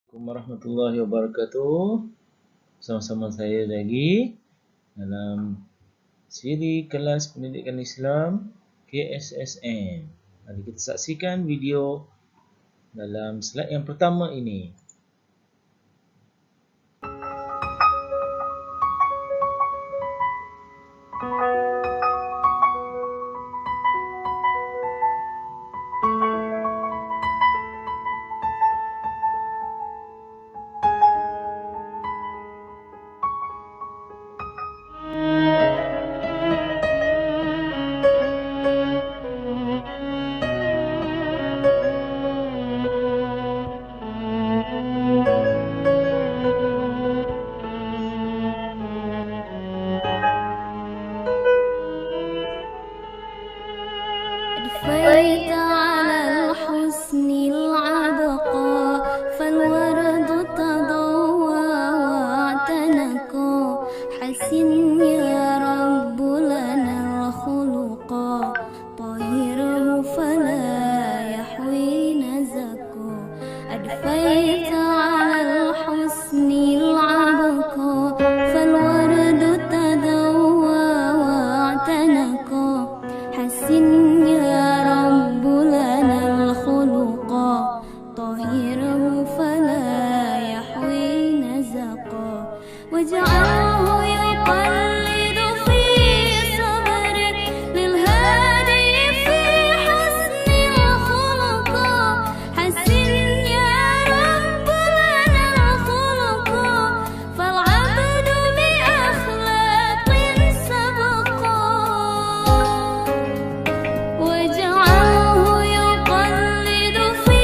Assalamualaikum warahmatullahi wabarakatuh. Bersama-sama saya lagi dalam siri kelas pendidikan Islam KSSM. Mari kita saksikan video dalam slide yang pertama ini. أدفيت على الحسن العبقى فالورد تضوى واعتنقا حسن يا رب لنا الخلقا طهره فلا يحوي نزقا أدفيت على الحسن العبقى فالورد تضوى واعتنقا حسن يا رب لنا الخلقا طهره فلا يحوي نزقا واجعله يقلد في صبره للهادي في حسن الخلقا حسن يا رب لنا الخلقا فالعبد بأخلاق سبقا واجعله يقلد في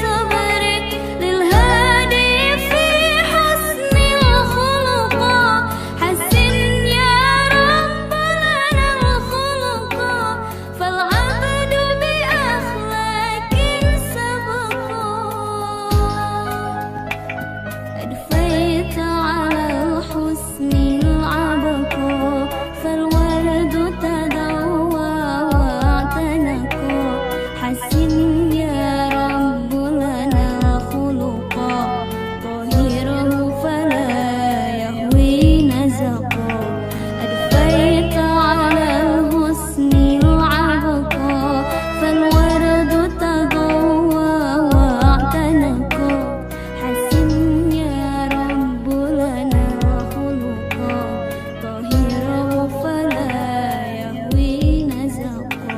صبره للهادي في حسن الخلقا حسن يا رب لنا الخلقا فالعبد بأخلاق سبقا أدفيت على الحسن العبقى فالورد تضوى واعتنقا حسن يا رب لنا الخلقا طهره فلا يهوي نزقا أدفيت على الحسن العبقى فالورد تضوى واعتنقا حسن يا رب لنا الخلقا طهره فلا يهوي نزقا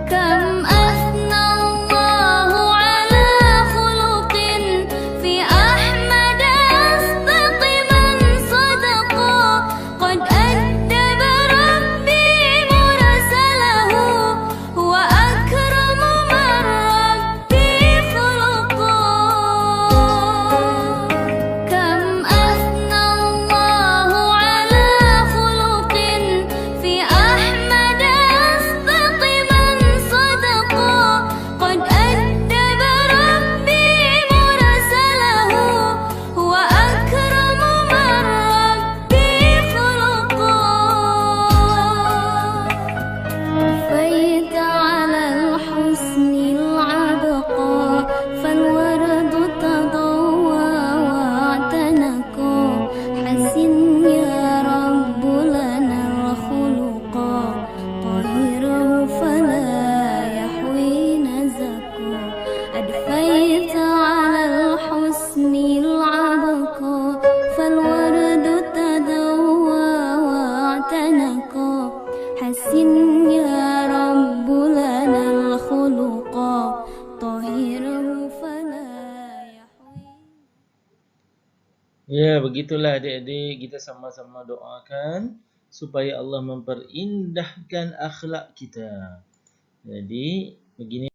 كم أثنى الله على خلق في أحمد أصدق من صدقا قد أدب ربي مرسله هو أكرم من ربي خلقا كم أثنى الله على خلق في أحمد أصدق من صدقا قد أدب ربي مرسله هو أكرم من ربي خلقا أدفيت على الحسن العبقى فالورد تضوى واعتنقا حسن يا رب لنا الخلقا طهره فلا يحوي نزقا أدفيت على الحسن العبقى فالورد تضوى واعتنقا حسن يا رب لنا الخلقا طهره فلا يحوي. Ya, begitulah adik-adik, kita sama-sama doakan supaya Allah memperindahkan akhlak kita. Jadi begini.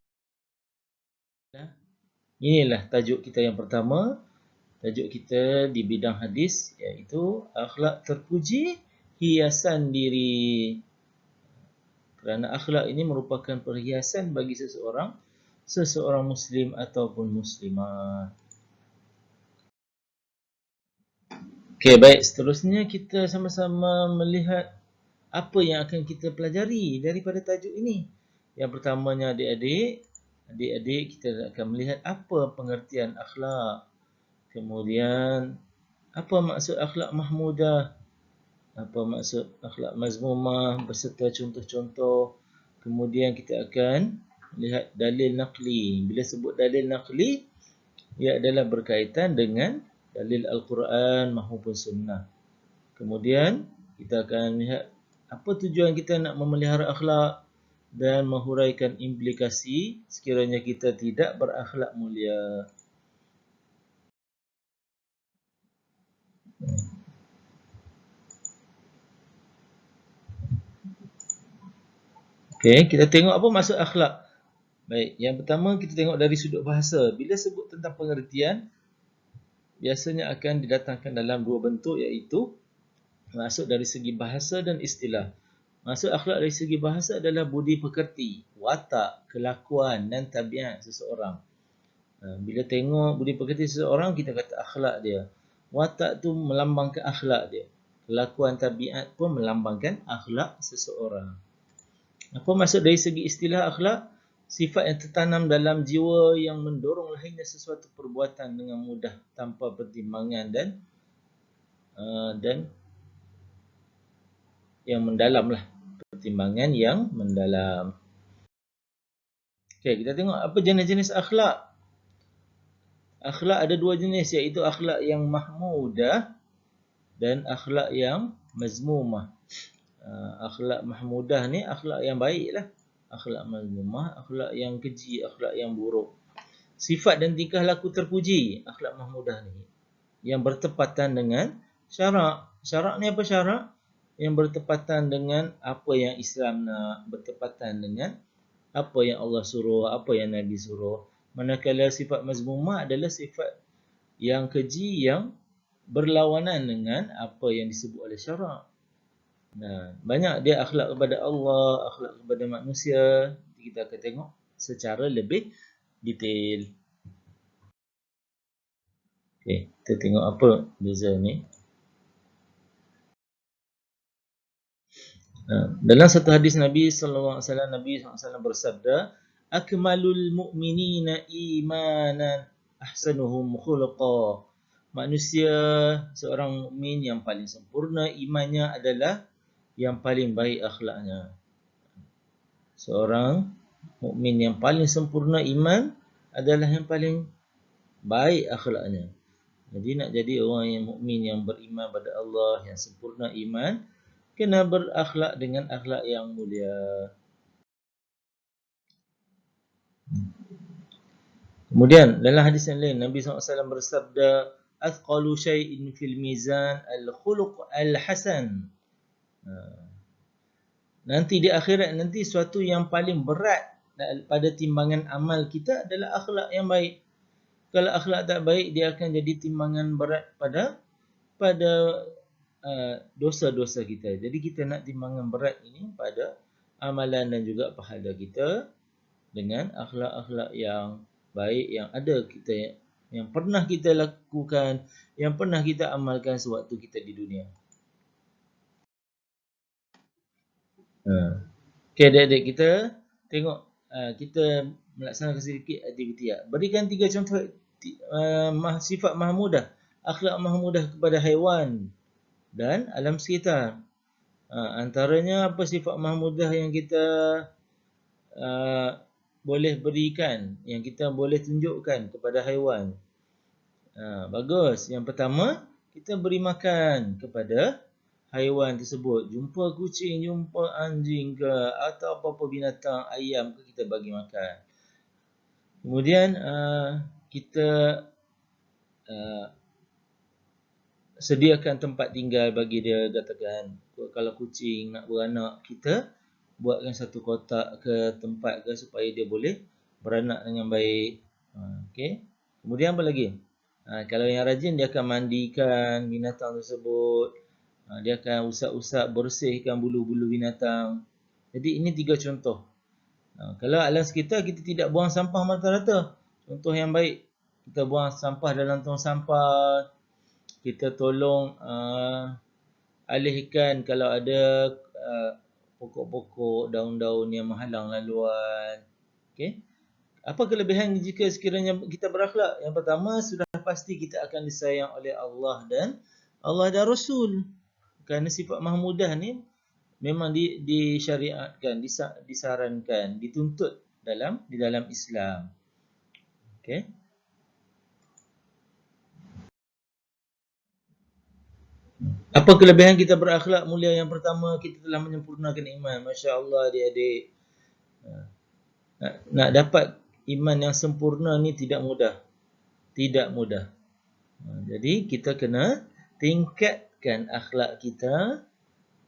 Inilah tajuk kita yang pertama. Tajuk kita di bidang hadis iaitu akhlak terpuji, hiasan diri. Kerana akhlak ini merupakan perhiasan bagi seseorang muslim ataupun muslimah. Okey, baik. Seterusnya kita sama-sama melihat apa yang akan kita pelajari daripada tajuk ini. Yang pertamanya adik-adik kita akan melihat apa pengertian akhlak. Kemudian, apa maksud akhlak mahmudah? Apa maksud akhlak mazmumah beserta contoh-contoh. Kemudian kita akan lihat dalil naqli. Bila sebut dalil naqli, ia adalah berkaitan dengan dalil Al-Quran maupun sunnah. Kemudian, kita akan lihat apa tujuan kita nak memelihara akhlak dan menghuraikan implikasi sekiranya kita tidak berakhlak mulia. Okey, kita tengok apa maksud akhlak. Baik, yang pertama kita tengok dari sudut bahasa. Bila sebut tentang pengertian, biasanya akan didatangkan dalam dua bentuk iaitu maksud dari segi bahasa dan istilah. Maksud akhlak dari segi bahasa adalah budi pekerti, watak, kelakuan dan tabiat seseorang. Bila tengok budi pekerti seseorang, kita kata akhlak dia. Watak tu melambangkan akhlak dia. Kelakuan tabiat pun melambangkan akhlak seseorang. Apa maksud dari segi istilah akhlak? Sifat yang tertanam dalam jiwa yang mendorong lahirnya sesuatu perbuatan dengan mudah tanpa pertimbangan dan yang mendalam lah. Pertimbangan yang mendalam. Okey, kita tengok apa jenis-jenis akhlak. Akhlak ada dua jenis iaitu akhlak yang mahmudah dan akhlak yang mazmumah. Akhlak mahmudah ni akhlak yang baik lah. Akhlak mazmumah, akhlak yang keji, akhlak yang buruk. Sifat dan tingkah laku terpuji, akhlak mahmudah ni. Yang bertepatan dengan syarak. Syarak ni apa syarak? Yang bertepatan dengan apa yang Islam nak. Bertepatan dengan apa yang Allah suruh, apa yang Nabi suruh. Manakala sifat mazmumah adalah sifat yang keji yang berlawanan dengan apa yang disebut oleh syarak. Nah, banyak dia akhlak kepada Allah, akhlak kepada manusia. Kita akan tengok secara lebih detail. Okey, kita tengok apa beza ni. Dalam satu hadis Nabi sallallahu alaihi wasallam bersabda, "Akmalul mu'minina imanan ahsanuhum khuluqa." Manusia seorang mukmin yang paling sempurna imannya adalah yang paling baik akhlaknya. Seorang mukmin yang paling sempurna iman adalah yang paling baik akhlaknya. Jadi nak jadi orang yang mukmin yang beriman pada Allah, yang sempurna iman, kena berakhlak dengan akhlak yang mulia. Kemudian dalam hadis yang lain Nabi SAW bersabda, "Athqalu syai'in fil mizan al-khuluq al-hasan." Nanti di akhirat nanti suatu yang paling berat pada timbangan amal kita adalah akhlak yang baik. Kalau akhlak tak baik, dia akan jadi timbangan berat pada dosa-dosa kita. Jadi kita nak timbangan berat ini pada amalan dan juga pahala kita dengan akhlak-akhlak yang baik yang ada kita, yang pernah kita lakukan, yang pernah kita amalkan sewaktu kita di dunia. Okey adik-adik, kita tengok kita melaksanakan sedikit aktiviti. Berikan 3 contoh sifat mahmudah, akhlak mahmudah kepada haiwan dan alam sekitar. Antaranya apa sifat mahmudah yang kita boleh berikan, yang kita boleh tunjukkan kepada haiwan. Bagus. Yang pertama, kita beri makan kepada haiwan tersebut. Jumpa kucing, jumpa anjing ke, atau apa-apa binatang, ayam ke, kita bagi makan. Kemudian kita sediakan tempat tinggal bagi dia. Katakan kalau kucing nak beranak, kita buatkan satu kotak ke tempat ke supaya dia boleh beranak dengan baik. Okey. Kemudian apa lagi? Kalau yang rajin, dia akan mandikan binatang tersebut. Dia akan usap-usap, bersihkan bulu-bulu binatang. Jadi ini 3 contoh. Kalau alam sekitar kita tidak buang sampah rata-rata. Contoh yang baik, kita buang sampah dalam tong sampah. Kita tolong alihkan kalau ada pokok-pokok, daun-daun yang menghalang laluan. Okey. Apa kelebihan jika sekiranya kita berakhlak? Yang pertama, sudah pasti kita akan disayang oleh Allah dan Rasul. Kerana sifat mahmudah ni memang disyariatkan, disarankan, dituntut di dalam Islam. Okey. Apa kelebihan kita berakhlak mulia? Yang pertama, kita telah menyempurnakan iman. Masya-Allah adik-adik. Nak dapat iman yang sempurna ni tidak mudah. Tidak mudah. Jadi kita kena tingkatkan akhlak kita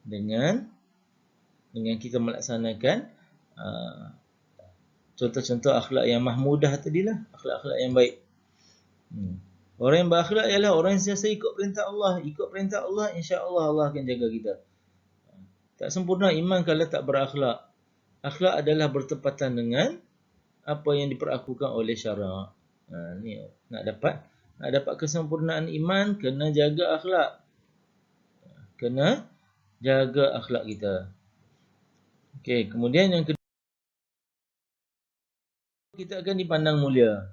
dengan kita melaksanakan contoh-contoh akhlak yang mahmudah tadilah, akhlak-akhlak yang baik. Orang yang berakhlak ialah orang yang sentiasa ikut perintah Allah. Ikut perintah Allah, insya-Allah Allah akan jaga kita. Tak sempurna iman kalau tak berakhlak. Akhlak adalah bertepatan dengan apa yang diperlakukan oleh syarak. Ni nak dapat kesempurnaan iman, kena jaga akhlak. Kena jaga akhlak kita. Okey, kemudian yang kedua, kita akan dipandang mulia.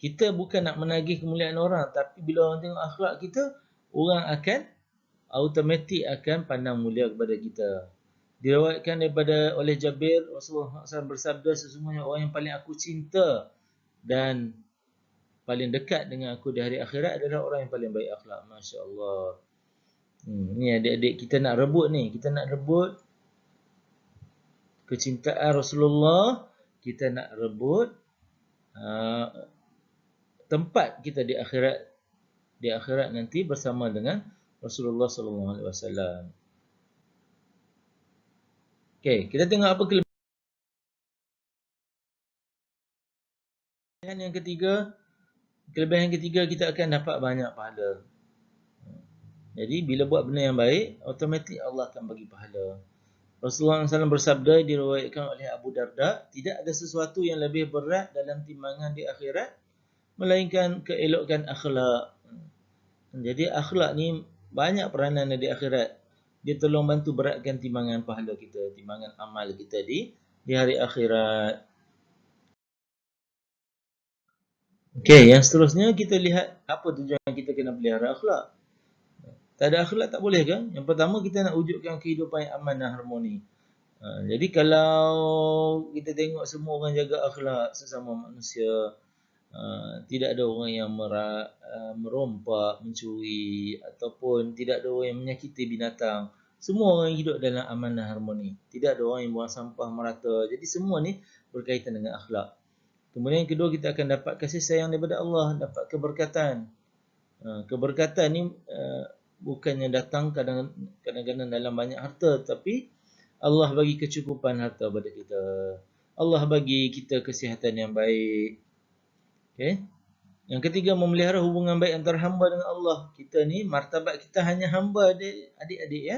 Kita bukan nak menagih kemuliaan orang, tapi bila orang tengok akhlak kita, orang akan automatik akan pandang mulia kepada kita. Diriwayatkan oleh Jabir, Rasulullah SAW bersabda, sesungguhnya orang yang paling aku cinta dan paling dekat dengan aku di hari akhirat adalah orang yang paling baik akhlak. Masya Allah. Ni adik-adik, kita nak rebut ni. Kita nak rebut kecintaan Rasulullah. Kita nak rebut tempat kita di akhirat. Di akhirat nanti bersama dengan Rasulullah SAW. Okey, kita tengok apa kelebihan yang ketiga. Kelebihan yang ketiga, kita akan dapat banyak pahala. Jadi bila buat benda yang baik, automatik Allah akan bagi pahala. Rasulullah SAW bersabda, diriwayatkan oleh Abu Darda, tidak ada sesuatu yang lebih berat dalam timbangan di akhirat melainkan keelokan akhlak. Jadi akhlak ni banyak peranan di akhirat. Dia tolong bantu beratkan timbangan pahala kita, timbangan amal kita di hari akhirat. Okey, yang seterusnya kita lihat apa tujuan kita kena pelihara akhlak. Tak ada akhlak tak boleh kan? Yang pertama, kita nak wujudkan kehidupan yang aman dan harmoni. Jadi kalau kita tengok semua orang jaga akhlak sesama manusia, tidak ada orang yang merompak, mencuri, ataupun tidak ada orang yang menyakiti binatang. Semua orang hidup dalam aman dan harmoni. Tidak ada orang yang buang sampah merata. Jadi semua ni berkaitan dengan akhlak. Kemudian yang kedua, kita akan dapat kasih sayang daripada Allah, dapat keberkatan. Keberkatan ni bukannya datang kadang-kadang dalam banyak harta, tapi Allah bagi kecukupan harta pada kita. Allah bagi kita kesihatan yang baik. Okay. Yang ketiga, memelihara hubungan baik antara hamba dengan Allah. Kita ni, martabat kita hanya hamba, adik-adik ya.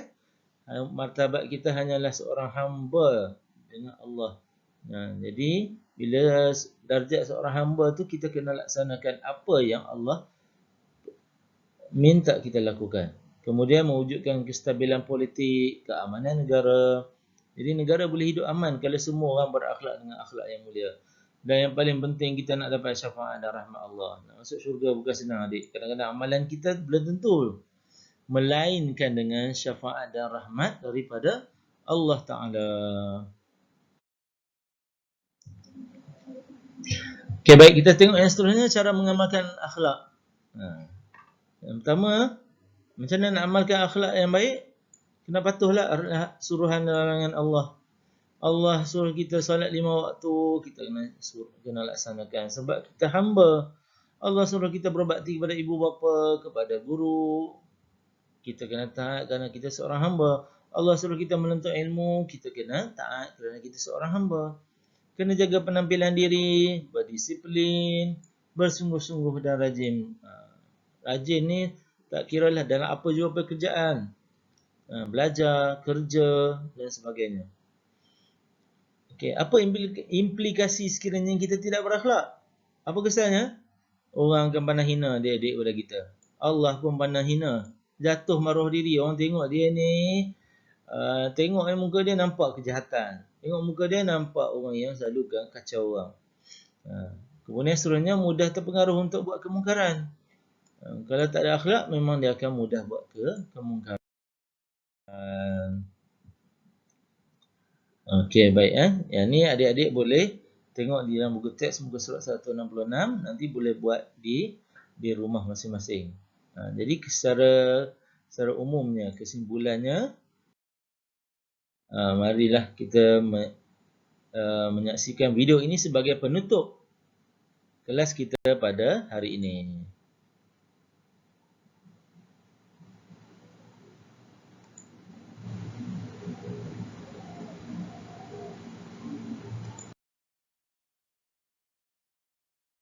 Martabat kita hanyalah seorang hamba dengan Allah. Jadi, bila darjat seorang hamba tu, kita kena laksanakan apa yang Allah minta kita lakukan. Kemudian mewujudkan kestabilan politik, keamanan negara. Jadi negara boleh hidup aman kalau semua orang berakhlak dengan akhlak yang mulia. Dan yang paling penting, kita nak dapat syafaat dan rahmat Allah. Nak masuk syurga bukan senang adik. Kadang-kadang amalan kita belum tentu. Melainkan dengan syafaat dan rahmat daripada Allah Ta'ala. Okay, baik, kita tengok yang seterusnya, cara mengamalkan akhlak. Yang pertama, macam mana nak amalkan akhlak yang baik? Kena patuhlah suruhan dan larangan Allah. Allah suruh kita solat 5 waktu, kita kena laksanakan. Sebab kita hamba. Allah suruh kita berbakti kepada ibu bapa, kepada guru. Kita kena taat kerana kita seorang hamba. Allah suruh kita menuntut ilmu, kita kena taat kerana kita seorang hamba. Kena jaga penampilan diri, berdisiplin, bersungguh-sungguh dan rajin. Rajin ni tak kiralah dalam apa jua pekerjaan. Belajar, kerja dan sebagainya. Okey, apa implikasi sekiranya kita tidak berakhlak? Apa kesannya? Orang akan pandang hina adik-adik pada kita. Allah pun pandang hina. Jatuh maruah diri. Orang tengok dia ni, tengok muka dia nampak kejahatan. Tengok muka dia nampak orang yang selalu kacau orang. Kemudian seterusnya mudah terpengaruh untuk buat kemungkaran. Kalau tak ada akhlak, memang dia akan mudah buat kemungkaran. Okey, baik. Yang ni adik-adik boleh tengok di dalam buku teks muka surat 166. Nanti boleh buat di rumah masing-masing. Jadi secara umumnya, kesimpulannya, marilah kita menyaksikan video ini sebagai penutup kelas kita pada hari ini.